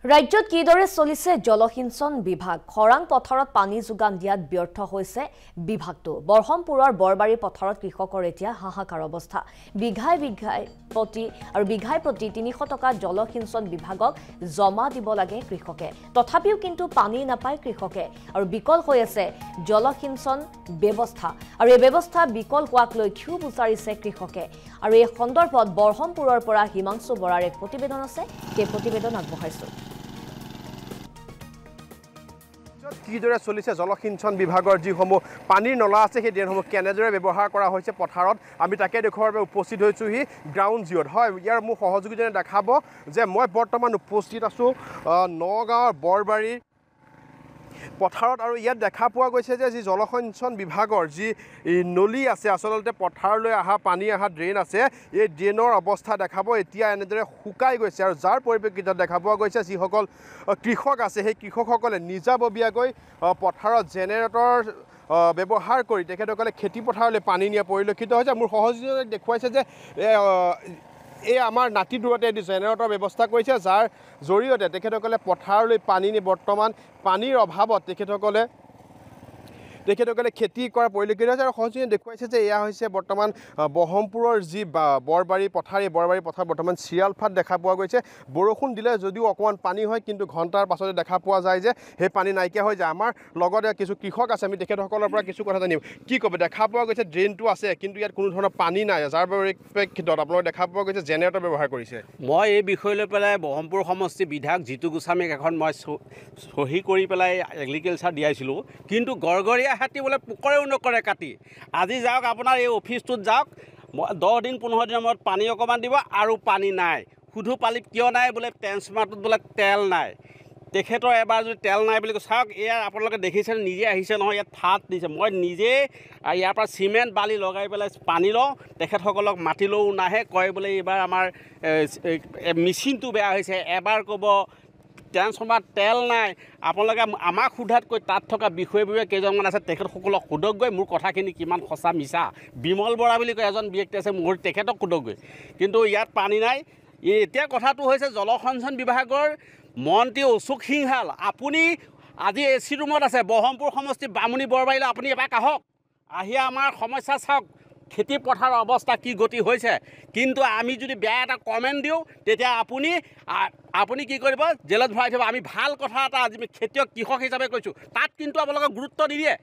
ৰাজ্যত কিদৰে চলিছে জলসিঞ্চন বিভাগ খৰাং পথাৰত পানী যোগান দিয়াত ব্যৰ্থ হৈছে বিভাগটো বৰহমপুৰৰ বৰবাৰী পথাৰত কৃষকৰ এতিয়া হাহাকাৰ অৱস্থা বিঘাই প্ৰতি ৩০০ টকা জলসিঞ্চন বিভাগক জমা দিব লাগে কৃষকে তথাপিও কিন্তু পানী নাপায় কৃষকে আৰু বিকল হৈ আছে জলসিঞ্চন ব্যৱস্থা আৰু এই ব্যৱস্থা বিকল হোৱাক লৈ ক্ষোভ উচ্চাৰিছে কৃষকে আৰু এই সন্দৰ্ভত বৰহমপুৰৰ পৰা হিমাংশু বৰাৰ এক প্ৰতিবেদন আছে সেই প্ৰতিবেদন আগবঢ়াইছো কিদৰে চলিছে জলসিঞ্চন বিভাগৰ যিসমূহ পানীৰ নলা আছে সেই ড্ৰেইনসমূহ কেনেদৰে ব্যৱহাৰ কৰা হৈছে পথাৰত আমি তাকে দেখুৱাৰ বাবে উপস্থিত হৈছোহি গ্ৰাউণ্ড জিঅ'ত হয় ইয়াৰ মোৰ সহযোগীজনে দেখাব যে মই বৰ্তমান উপস্থিত আছোঁ নগাঁৱৰ বৰবাৰীৰ পথাৰত আৰু ইয়াত দেখা পোৱা গৈছে যে যি জলসিঞ্চন বিভাগৰ যি নলী আছে আচলতে পথাৰলৈ অহা পানী অহা ড্ৰেইন আছে এই ড্ৰেইনৰ অৱস্থা দেখাব এতিয়া এনেদৰে শুকাই গৈছে আৰু যাৰ পৰিপ্ৰেক্ষিতত দেখা পোৱা গৈছে যিসকল কৃষক আছে সেই কৃষকসকলে নিজাববীয়াকৈ পথাৰত জেনেৰেটৰ ব্যৱহাৰ কৰি তেখেতসকলে খেতি পথাৰলৈ পানী নিয়া পৰিলক্ষিত হৈছে মোৰ সহযোগীজনে দেখুৱাইছে যে এই আমাৰ নাতি দূৰতে এটি জেনেৰেটৰ ব্যৱস্থা কৰিছে যাৰ জৰিয়তে তেখেতসকলে পথাৰলৈ পানী নি বৰ্তমান পানীৰ অভাৱত তেখেতসকলে খেতি কৰা পৰিলক্ষিত হৈছে আৰু সহযোগীয়ে দেখুৱাইছে যে এয়া হৈছে বৰ্তমান বহমপুৰৰ যি বৰবাৰী পথাৰ এই বৰবাৰী পথাৰ বৰ্তমান চিৰালফাট দেখা পোৱা গৈছে বৰষুণ দিলে যদিও অকণমান পানী হয় কিন্তু ঘণ্টাৰ পাছতে দেখা পোৱা যায় যে সেই পানী নাইকিয়া হৈ যায় আমাৰ লগতে কিছু কৃষক আছে আমি তেখেতসকলৰ পৰা কিছু কথা জানিম কি ক'ব দেখা পোৱা গৈছে ড্ৰেইনটো আছে কিন্তু ইয়াত কোনো ধৰণৰ পানী নাই যাৰ পৰিপ্ৰেক্ষিতত আপোনালোকে দেখা পোৱা গৈছে জেনেৰেটৰ ব্যৱহাৰ কৰিছে মই এই বিষয় লৈ পেলাই বহমপুৰ সমষ্টি বিধায়ক জিতু গোস্বামীক এখন মই চহী কৰি পেলাই এগ্ৰিকালচাৰ দিয়াইছিলোঁ কিন্তু গড়গড়ীয়া হাতী বোলে পোকৰেও নকৰে কাটি আজি যাওক আপোনাৰ এই অফিচটোত যাওক 10 দিন 15 দিনৰ মূৰত পানী অকণমান দিব আৰু পানী নাই শুধু পানীত কিয় নাই বোলে ট্ৰেন্সফৰ্মাৰটোত বোলে তেল নাই তেখেতৰ এবাৰ যদি তেল নাই বুলি চাওক এয়া আপোনালোকে দেখিছে নিজে আহিছে নহয় ইয়াত ঠাত দিছে মই নিজে ইয়াৰ পৰা চিমেণ্ট বালি লগাই পেলাই পানী লওঁ তেখেতসকলক মাতিলেও নাহে কয় বোলে এইবাৰ আমাৰ মেচিনটো বেয়া হৈছে এবাৰ ক'ব ট্ৰেন্সফৰ্মাৰ তেল নাই আপোনালোকে আমাক সোধাতকৈ তাত থকা বিষয়ববীয়া কেইজনমান আছে তেখেতসকলক সোধকগৈ মোৰ কথাখিনি কিমান সঁচা মিছা বিমল বৰা বুলি কয় এজন ব্যক্তি আছে মোৰ তেখেতক সোধকগৈ কিন্তু ইয়াত পানী নাই এতিয়া কথাটো হৈছে জলসিঞ্চন বিভাগৰ মন্ত্ৰী অশোক সিংহাল আপুনি আজি AC ৰুমত আছে বহমপুৰ সমষ্টি বামুণী বৰবাৰীলৈ আপুনি এপাক আহক আহি আমাৰ সমস্যা চাওক খেতি পথাৰৰ অৱস্থা কি গতি হৈছে কিন্তু আমি যদি বেয়া এটা কমেণ্ট দিওঁ তেতিয়া আপুনি কি কৰিব জেলত ভৰাই থ'ব আমি ভাল কথা এটা আজি খেতিয়ক কৃষক হিচাপে কৈছোঁ তাত কিন্তু আপোনালোকে গুৰুত্ব নিদিয়ে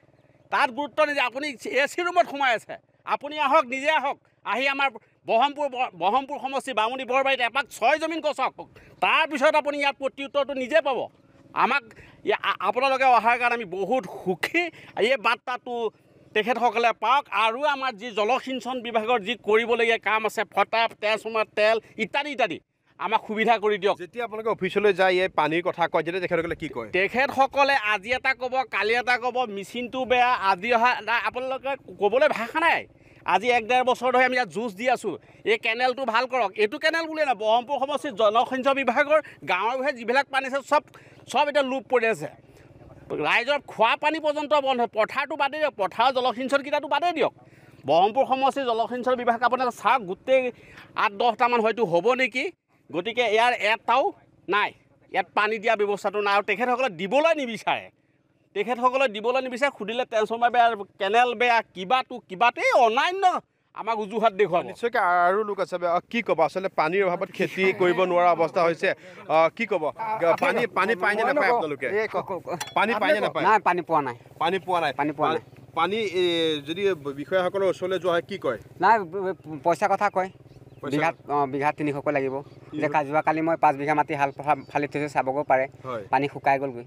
তাত গুৰুত্ব নিদিয়ে আপুনি AC ৰুমত সোমাই আছে আপুনি আহক নিজে আহক আহি আমাৰ বহমপুৰ সমষ্টি বামুণী বৰবাৰীত এপাক 6 জমিন গছক তাৰপিছত আপুনি ইয়াত প্ৰত্যুত্তৰটো নিজে পাব আমাক আপোনালোকে অহাৰ কাৰণে আমি বহুত সুখী এই বাৰ্তাটো তেখেতসকলে পাওক আৰু আমাৰ যি জলসিঞ্চন বিভাগৰ যি কৰিবলগীয়া কাম আছে ফটা ট্ৰেন্সফৰ্মাৰ তেল ইত্যাদি আমাক সুবিধা কৰি দিয়ক যেতিয়া আপোনালোকে অফিচলৈ যায় এই পানীৰ কথা কয় যেতিয়া তেখেতসকলে কি কয় তেখেতসকলে আজি এটা ক'ব কালি এটা ক'ব মেচিনটো বেয়া আজি অহা আপোনালোকে ক'বলৈ ভাষা নাই আজি 1-1.5 বছৰ ধৰি আমি ইয়াত যুঁজ দি আছোঁ এই কেনেলটো ভাল কৰক এইটো কেনেল বুলিয়ে নহয় বহমপুৰ সমষ্টিৰ জলসিঞ্চন বিভাগৰ গাঁৱে যিবিলাক পানী আছে চব এতিয়া লোপ পৰি আছে ৰাইজৰ খোৱা পানী পৰ্যন্ত বন্ধ পথাৰটো বাদেই দিয়ক পথাৰৰ জলসিঞ্চনকেইটাটো বাদেই দিয়ক বহমপুৰ সমষ্টিৰ জলসিঞ্চন বিভাগ আপোনালোকে চাওক গোটেই 8-10টামান হয়তো হ'ব নেকি গতিকে ইয়াৰ এটাও নাই ইয়াত পানী দিয়া ব্যৱস্থাটো নাই আৰু তেখেতসকলে দিবলৈ নিবিচাৰে সুধিলে ট্ৰেন্সফৰ্মাৰ বেয়া কেনেল বেয়া কিবাটো অনান্য আমাক উজুহাত দেখুৱাব নিশ্চয়কৈ আৰু লোক আছে কি ক'ব আচলতে পানীৰ অভাৱত খেতি কৰিব নোৱাৰা অৱস্থা হৈছে কি ক'ব পানী পায়নে নাপায় আপোনালোকে পানী পায়নে নাপায় নাই পানী পোৱা নাই পানী যদি বিষয়াসকলৰ ওচৰলৈ যোৱা হয় কি কয় নাই পইচা কথা কয় বিঘাত 300কৈ লাগিব যে কালি মই 5 বিঘা মাটি হাল ফালি থৈছোঁ চাবগৈ পাৰে পানী শুকাই গ'লগৈ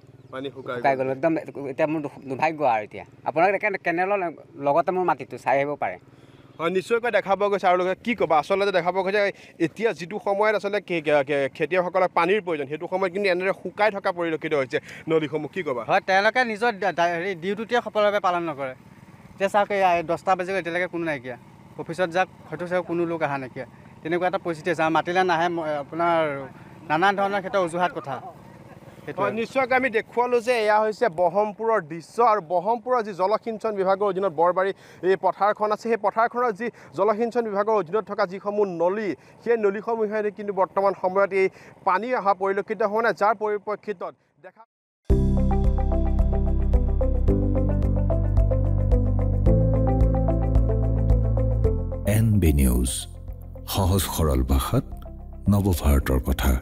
একদম এতিয়া মোৰ দুৰ্ভাগ্য আৰু এতিয়া আপোনালোকে কেনেলৰ লগতে মোৰ মাটিটো চাই আহিব পাৰে হয় নিশ্চয়কৈ দেখা পোৱা গৈছে আৰু কি ক'বা আচলতে দেখা পোৱা গৈছে এতিয়া যিটো সময়ত আচলতে খেতিয়কসকলক পানীৰ প্ৰয়োজন সেইটো সময়ত কিন্তু এনেদৰে শুকাই থকা পৰিলক্ষিত হৈছে নদীসমূহ কি ক'বা হয় তেওঁলোকে নিজৰ ডিউটিটোৱে সফলভাৱে পালন নকৰে এতিয়া চাওক 10টা বাজি গ'ল এতিয়ালৈকে কোনো নাইকিয়া অফিচত যাওক হয়তো চাওক কোনো লোক অহা নাইকিয়া তেনেকুৱা এটা পৰিস্থিতি আছে মাতিলে নাহে আপোনাৰ নানান ধৰণৰ ক্ষেত্ৰত অজুহাত কথা নিশ্চয়কৈ আমি দেখুৱালোঁ যে এয়া হৈছে ব্ৰহ্মপুৰৰ দৃশ্য আৰু ব্ৰহ্মপুৰৰ যি জলসিঞ্চন বিভাগৰ অধীনত বৰবাৰী এই পথাৰখন আছে সেই পথাৰখনৰ যি জলসিঞ্চন বিভাগৰ অধীনত থকা যিসমূহ নলী সেই নলীসমূহেৰে কিন্তু বৰ্তমান সময়ত এই পানী অহা পৰিলক্ষিত হোৱা নাই যাৰ পৰিপ্ৰেক্ষিতত দেখা NB নিউজ সহজ সৰল ভাষাত নৱভাৰতৰ কথা